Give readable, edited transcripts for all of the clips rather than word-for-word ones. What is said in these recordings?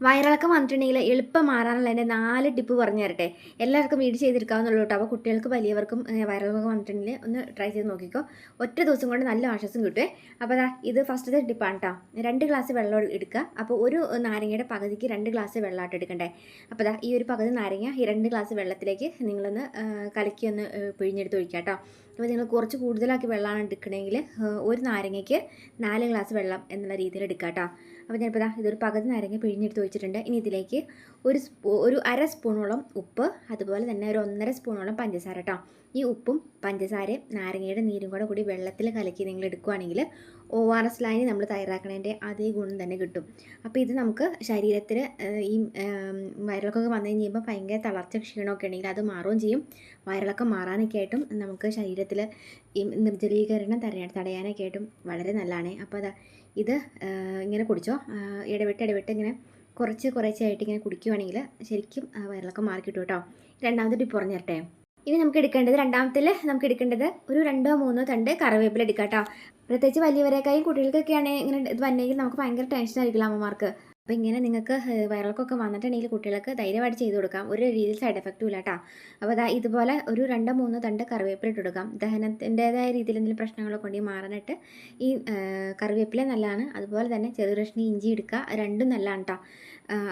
വയറിളക്കം വന്നിട്ടുണ്ടെങ്കിൽ എളുപ്പം മാറാനുള്ള എൻ്റെ 4 ടിപ്പ് പറഞ്ഞു തരട്ടെ. എല്ലാവർക്കും വീട് ചെയ്തെടുക്കാവുന്നുള്ളൂ കേട്ടോ. അപ്പോൾ കുട്ടികൾക്ക് വലിയവർക്കും വയറിളക്കം വന്നിട്ടുണ്ടെങ്കിൽ ഒന്ന് ട്രൈ ചെയ്ത് നോക്കിക്കോ. ഒറ്റ ദിവസം കൊണ്ട് നല്ല ആശ്വാസം കിട്ടുമേ. അപ്പോൾ ഇത് ഫസ്റ്റത്തെ ടിപ്പാണ് കേട്ടോ. 2 ഗ്ലാസ് വെള്ളം എടുക്കുക. അപ്പോൾ ഒരു നാരങ്ങയുടെ പകുതിക്ക് 2 ഗ്ലാസ് വെള്ളമായിട്ട് എടുക്കണ്ടേ. അപ്പോൾ ഈ ഒരു പകുതി നാരങ്ങ ഈ 2 ഗ്ലാസ് വെള്ളത്തിലേക്ക് നിങ്ങളൊന്ന് കലക്കി ഒന്ന് പിഴിഞ്ഞെടുത്ത് ഒഴിക്കുക കേട്ടോ. അപ്പോൾ നിങ്ങൾ കുറച്ച് കൂടുതലാക്കി വെള്ളമാണ് എടുക്കണമെങ്കിൽ ഒരു നാരങ്ങയ്ക്ക് 4 ഗ്ലാസ് വെള്ളം എന്നുള്ള രീതിയിൽ എടുക്കുക കേട്ടോ. അപ്പോൾ ഞാനിപ്പോൾ ഇതൊരു പകുതി നാരങ്ങ പിഴിഞ്ഞെടുത്ത് ഒഴിച്ചിട്ടുണ്ട്. ഇനി ഇതിലേക്ക് ഒരു അര സ്പൂണോളം ഉപ്പ്, അതുപോലെ തന്നെ ഒരു 1.5 സ്പൂണോളം പഞ്ചസാര കേട്ടോ. ഈ ഉപ്പും പഞ്ചസാരയും നാരങ്ങയുടെ നീരും കൂടി വെള്ളത്തിൽ കലക്കി നിങ്ങൾ എടുക്കുകയാണെങ്കിൽ ORS ലൈന് നമ്മൾ തയ്യാറാക്കണതിൻ്റെ അതേ ഗുണം തന്നെ കിട്ടും. അപ്പോൾ ഇത് നമുക്ക് ശരീരത്തിൽ ഈ വയറിളക്കമൊക്കെ വന്നു കഴിയുമ്പോൾ ഭയങ്കര തളർച്ച ക്ഷീണമൊക്കെ ഉണ്ടെങ്കിൽ അത് മാറുകയും ചെയ്യും. വയറിളക്കം മാറാനൊക്കെ ആയിട്ടും നമുക്ക് ശരീരത്തിൽ ഈ നിർജ്ജലീകരണം തടയാനൊക്കെ ആയിട്ടും വളരെ നല്ലതാണ്. അപ്പോൾ ഇത് ഇങ്ങനെ കുടിച്ചോ. ഇടവിട്ട് ഇങ്ങനെ കുറച്ചായിട്ട് ഇങ്ങനെ കുടിക്കുകയാണെങ്കിൽ ശരിക്കും വയറിളക്കം മാറി കിട്ടും കേട്ടോ. രണ്ടാമത്തെ ടിപ്പ് പറഞ്ഞു തരട്ടെ. ഇനി നമുക്ക് എടുക്കേണ്ടത് ഒരു 2-3 തണ്ട് കറിവേപ്പില എടുക്കാം കേട്ടോ. പ്രത്യേകിച്ച് വലിയവരെക്കായും കുട്ടികൾക്കൊക്കെയാണ് ഇങ്ങനെ ഇത് വന്നെങ്കിൽ നമുക്ക് ഭയങ്കര ടെൻഷൻ ആയിരിക്കില്ല അമ്മമാർക്ക്. അപ്പോൾ ഇങ്ങനെ നിങ്ങൾക്ക് വയറിളക്കമൊക്കെ വന്നിട്ടുണ്ടെങ്കിൽ കുട്ടികൾക്ക് ധൈര്യമായിട്ട് ചെയ്ത് കൊടുക്കാം. ഒരു രീതിയിൽ സൈഡ് എഫക്റ്റും ഇല്ല കേട്ടോ. അപ്പോൾ ഇതുപോലെ ഒരു 2-3 തണ്ട് കറിവേപ്പില ഇട്ട് കൊടുക്കാം. ദഹനത്തിൻ്റെതായ രീതിയിൽ എന്തെങ്കിലും പ്രശ്നങ്ങളൊക്കെ ഉണ്ടെങ്കിൽ മാറാനായിട്ട് ഈ കറിവേപ്പില നല്ലതാണ്. അതുപോലെ തന്നെ ചെറു കഷ്ണം ഇഞ്ചി എടുക്കുക, രണ്ടും നല്ലതാണ് കേട്ടോ.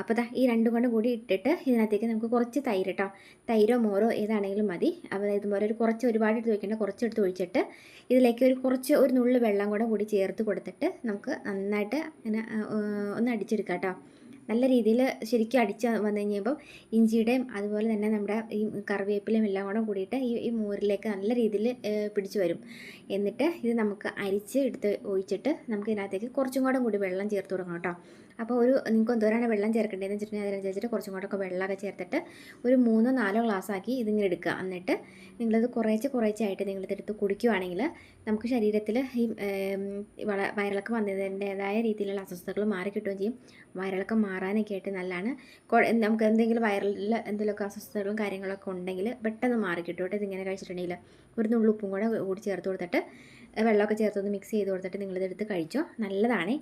അപ്പോൾ ഈ രണ്ടും കൂടി ഇട്ടിട്ട് ഇതിനകത്തേക്ക് നമുക്ക് കുറച്ച് തൈര് കേട്ടോ. തൈരോ മോരോ ഏതാണെങ്കിലും മതി. അപ്പോൾ ഇതുപോലെ ഒരുപാട് എടുത്ത് വയ്ക്കേണ്ട, കുറച്ചെടുത്ത് ഒഴിച്ചിട്ട് ഇതിലേക്ക് ഒരു നുള്ളു വെള്ളം കൂടി ചേർത്ത് കൊടുത്തിട്ട് നമുക്ക് നന്നായിട്ട് ഇങ്ങനെ ഒന്ന് അടിച്ചെടുക്കാം കേട്ടോ. നല്ല രീതിയിൽ ശരിക്കും അടിച്ച് വന്നു കഴിഞ്ഞപ്പോൾ ഇഞ്ചിയുടെയും അതുപോലെ തന്നെ നമ്മുടെ ഈ കറിവേപ്പിലയും എല്ലാം കൂടിയിട്ട് ഈ മോരിലേക്ക് നല്ല രീതിയിൽ പിടിച്ചു വരും. എന്നിട്ട് ഇത് നമുക്ക് അരിച്ച് എടുത്ത് ഒഴിച്ചിട്ട് നമുക്ക് ഇതിനകത്തേക്ക് കുറച്ചും കൂടി വെള്ളം ചേർത്ത് കൊടുക്കണം കേട്ടോ. അപ്പോൾ നിങ്ങൾക്ക് എന്തോരാണ് വെള്ളം ചേർക്കേണ്ടതെന്ന് വെച്ചിട്ടുണ്ടെങ്കിൽ അതിനനുസരിച്ചിട്ട് കുറച്ചും കൂടെ വെള്ളമൊക്കെ ചേർത്തിട്ട് ഒരു 3-4 ഗ്ലാസ് ആക്കി ഇതിങ്ങനെ എടുക്കുക. എന്നിട്ട് നിങ്ങളത് കുറേശ്ശായിട്ട് നിങ്ങളിതെടുത്ത് കുടിക്കുകയാണെങ്കിൽ നമുക്ക് ശരീരത്തിൽ ഈ വയറിളക്കം വന്നതിൻ്റേതായ രീതിയിലുള്ള അസ്വസ്ഥതകൾ മാറി കിട്ടുകയും ചെയ്യും. വയറിളക്കം മാറാനൊക്കെ ആയിട്ട് നല്ലതാണ്. നമുക്ക് എന്തെങ്കിലും വയറിൽ എന്തെങ്കിലുമൊക്കെ അസ്വസ്ഥതകളും കാര്യങ്ങളൊക്കെ ഉണ്ടെങ്കിൽ പെട്ടെന്ന് മാറി കിട്ടും കേട്ടോ. ഇതിങ്ങനെ കഴിച്ചിട്ടുണ്ടെങ്കിൽ ഒരു നുള്ളുപ്പും കൂടി ചേർത്ത് കൊടുത്തിട്ട് വെള്ളമൊക്കെ ചേർത്തൊന്ന് മിക്സ് ചെയ്ത് കൊടുത്തിട്ട് നിങ്ങളിതെടുത്ത് കഴിച്ചോ, നല്ലതാണ്.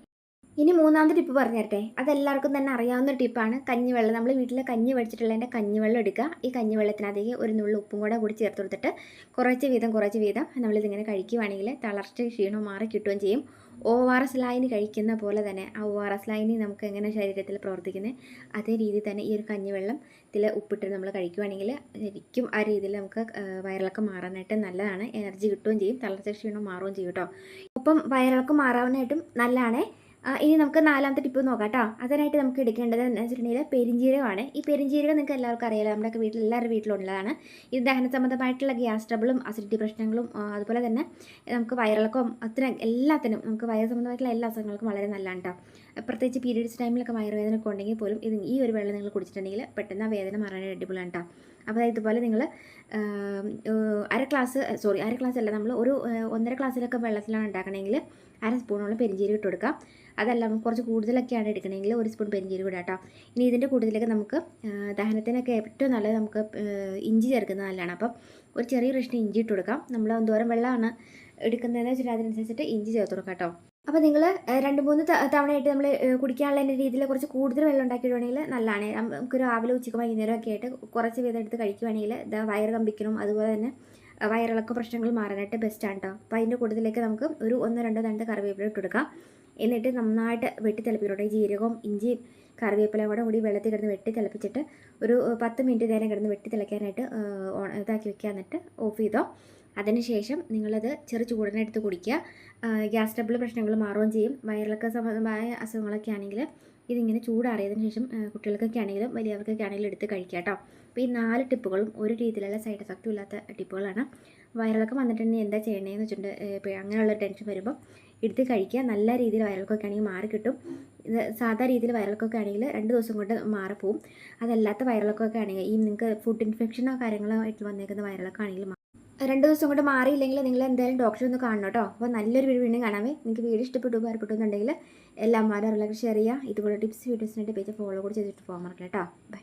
ഇനി മൂന്നാമത്തെ ടിപ്പ് പറഞ്ഞു തരട്ടെ. അതെല്ലാവർക്കും തന്നെ അറിയാവുന്ന ടിപ്പാണ്. കഞ്ഞിവെള്ളം, നമ്മൾ വീട്ടിൽ കഞ്ഞി വെച്ചിട്ടുള്ളതിൻ്റെ കഞ്ഞിവെള്ളം എടുക്കുക. ഈ കഞ്ഞിവെള്ളത്തിനകത്തേക്ക് ഒരു നുള്ളു ഉപ്പും കൂടി ചേർത്ത് കൊടുത്തിട്ട് കുറച്ച് വീതം നമ്മളിതിങ്ങനെ കഴിക്കുകയാണെങ്കിൽ തളർച്ച ക്ഷീണം മാറി കിട്ടുകയും ചെയ്യും. ORS ലൈന് കഴിക്കുന്ന പോലെ തന്നെ ആ ORS ലൈന് നമുക്ക് എങ്ങനെ ശരീരത്തിൽ പ്രവർത്തിക്കുന്നത് അതേ രീതിയിൽ തന്നെ ഈ ഒരു കഞ്ഞിവെള്ളത്തിൽ ഉപ്പിട്ട് നമ്മൾ കഴിക്കുകയാണെങ്കിൽ ശരിക്കും ആ രീതിയിൽ നമുക്ക് വയറിളക്കം മാറാനായിട്ട് നല്ലതാണ്. എനർജി കിട്ടുകയും ചെയ്യും, തളർച്ച ക്ഷീണം മാറുകയും ചെയ്യും കേട്ടോ. ഒപ്പം വയറിളക്കം മാറാനായിട്ടും നല്ലതാണ്. ഇനി നമുക്ക് നാലാമത്തെ ടിപ്പ് നോക്കാം കേട്ടോ. അതിനായിട്ട് നമുക്ക് എടുക്കേണ്ടത് എന്ന് വെച്ചിട്ടുണ്ടെങ്കിൽ പെരിഞ്ജീരകമാണ്. ഈ പെരിഞ്ജീരകം നിങ്ങൾക്ക് എല്ലാവർക്കും അറിയാലോ, നമ്മുടെ എല്ലാവരുടെ വീട്ടിലുള്ളതാണ്. ഇത് ദഹന സംബന്ധമായിട്ടുള്ള ഗ്യാസ് ട്രബിളും അസിഡിറ്റി പ്രശ്നങ്ങളും അതുപോലെ തന്നെ നമുക്ക് വയറിളക്കവും എല്ലാത്തിനും നമുക്ക് വയറ് സംബന്ധമായിട്ടുള്ള എല്ലാ അസുഖങ്ങൾക്കും വളരെ നല്ലതാണ് കേട്ടോ. പ്രത്യേകിച്ച് പീരീഡ്സ് ടൈമിലൊക്കെ വയറുവേദന ഒക്കെ ഉണ്ടെങ്കിൽ പോലും ഈ ഒരു വെള്ളം നിങ്ങൾ കുടിച്ചിട്ടുണ്ടെങ്കിൽ പെട്ടെന്ന് ആ വേദന മാറാനായിട്ട് അടിപൊളിയാണ് കേട്ടോ. അപ്പോൾ ഇതുപോലെ നിങ്ങൾ അര ഗ്ലാസ് അല്ല, നമ്മൾ ഒരു 1.5 ഗ്ലാസ്സിലൊക്കെ വെള്ളത്തിലാണ് ഉണ്ടാക്കണമെങ്കിൽ 1/2 സ്പൂണോളം പെരിഞ്ജീരകം ഇട്ട് കൊടുക്കാം. അതല്ല കുറച്ച് കൂടുതലൊക്കെയാണ് എടുക്കണമെങ്കിൽ 1 സ്പൂൺ പെരിഞ്ജീരകം ഇടാം കേട്ടോ. ഇനി ഇതിൻ്റെ കൂടുതലേക്ക് നമുക്ക് ദഹനത്തിനൊക്കെ ഏറ്റവും നല്ലത് നമുക്ക് ഇഞ്ചി ചേർക്കുന്നത് നല്ലതാണ്. അപ്പം ഒരു ചെറിയ കഷ്ണം ഇഞ്ചി ഇട്ട് കൊടുക്കാം. നമ്മൾ എന്തോരം വെള്ളമാണ് എടുക്കുന്നതെന്ന് വെച്ചിട്ട് അതിനനുസരിച്ചിട്ട് ഇഞ്ചി ചേർത്ത് കൊടുക്കാം കേട്ടോ. അപ്പോൾ നിങ്ങൾ 2-3 തവണയായിട്ട് നമ്മൾ കുടിക്കാനുള്ള രീതിയിൽ കുറച്ച് കൂടുതൽ വെള്ളം ഉണ്ടാക്കിയിടുവാണെങ്കിൽ നല്ലതാണ്. നമുക്ക് രാവിലെ ഉച്ചയ്ക്ക് വൈകുന്നേരമൊക്കെ ആയിട്ട് കുറച്ച് വീതം എടുത്ത് കഴിക്കുവാണെങ്കിൽ വയറ് കമ്പിക്കണം, അതുപോലെ തന്നെ വയറിളക്ക പ്രശ്നങ്ങൾ മാറാനായിട്ട് ബെസ്റ്റാണ് കേട്ടോ. അപ്പോൾ അതിൻ്റെ കൂടുതലേക്ക് നമുക്ക് ഒരു 1-2 തണ്ട് കറിവേപ്പില ഇട്ട് കൊടുക്കാം. എന്നിട്ട് നന്നായിട്ട് വെട്ടി തിളപ്പിക്കട്ടെ. ജീരകവും ഇഞ്ചിയും കറിവേപ്പിലയും കൂടി വെള്ളത്തിൽ കിടന്ന് വെട്ടി തിളപ്പിച്ചിട്ട് ഒരു 10 മിനിറ്റ് നേരം കിടന്ന് വെട്ടി തിളയ്ക്കാനായിട്ട് ഇതാക്കി വെക്കുക. എന്നിട്ട് ഓഫ് ചെയ്തോ. അതിനുശേഷം നിങ്ങളത് ചെറു ചൂടിനെ എടുത്ത് കുടിക്കുക. ഗ്യാസ് ട്രബിൾ പ്രശ്നങ്ങൾ മാറുകയും ചെയ്യും. വയറിളക്ക സംബന്ധമായ അസുഖങ്ങളൊക്കെ ആണെങ്കിൽ ഇതിങ്ങനെ ചൂടാറിയതിന് ശേഷം കുട്ടികൾക്കൊക്കെ ആണെങ്കിലും വലിയവർക്കൊക്കെ ആണെങ്കിലും എടുത്ത് കഴിക്കുക കേട്ടോ. അപ്പോൾ ഈ 4 ടിപ്പുകളും ഒരു രീതിയിലുള്ള സൈഡ് എഫക്റ്റും ഇല്ലാത്ത ടിപ്പുകളാണ്. വയറിളക്കം വന്നിട്ടുണ്ടെങ്കിൽ എന്താ ചെയ്യണതെന്ന് വെച്ചിട്ടുണ്ട്, ഇപ്പോൾ അങ്ങനെയുള്ള ടെൻഷൻ വരുമ്പോൾ എടുത്ത് കഴിക്കുക. നല്ല രീതിയിൽ വയറിളക്കമൊക്കെ ആണെങ്കിൽ മാറിക്കിട്ടും. ഇത് സാധാ രീതിയിൽ വയറിളക്കമൊക്കെ ആണെങ്കിൽ 2 ദിവസം കൊണ്ട് മാറിപ്പോവും. അതല്ലാത്ത വയറിളക്കമൊക്കെ ആണെങ്കിൽ ഈ നിങ്ങൾക്ക് ഫുഡ് ഇൻഫെക്ഷനോ കാര്യങ്ങളോ ആയിട്ട് വന്നേക്കുന്ന വയറിളക്കം ആണെങ്കിൽ 2 ദിവസം കൊണ്ട് മാറിയില്ലെങ്കിൽ നിങ്ങൾ എന്തായാലും ഡോക്ടറെ ഒന്ന് കാണണം കേട്ടോ. അപ്പോൾ നല്ലൊരു വീണ്ടും കാണാമേ. നിങ്ങൾക്ക് വീഡിയോ ഇഷ്ടപ്പെട്ടു ഉപകാരപ്പെട്ടു എന്നുണ്ടെങ്കിൽ എല്ലാ അമ്മമാരും റിലേറ്റ് ഷെയർ ചെയ്യുക. ഇതുപോലെ ടിപ്സ് വീഡിയോസിനായിട്ട് പേജ് ഫോളോ കൂടി ചെയ്തിട്ട് പോകാൻ മറക്കില്ല കേട്ടോ. ബൈ.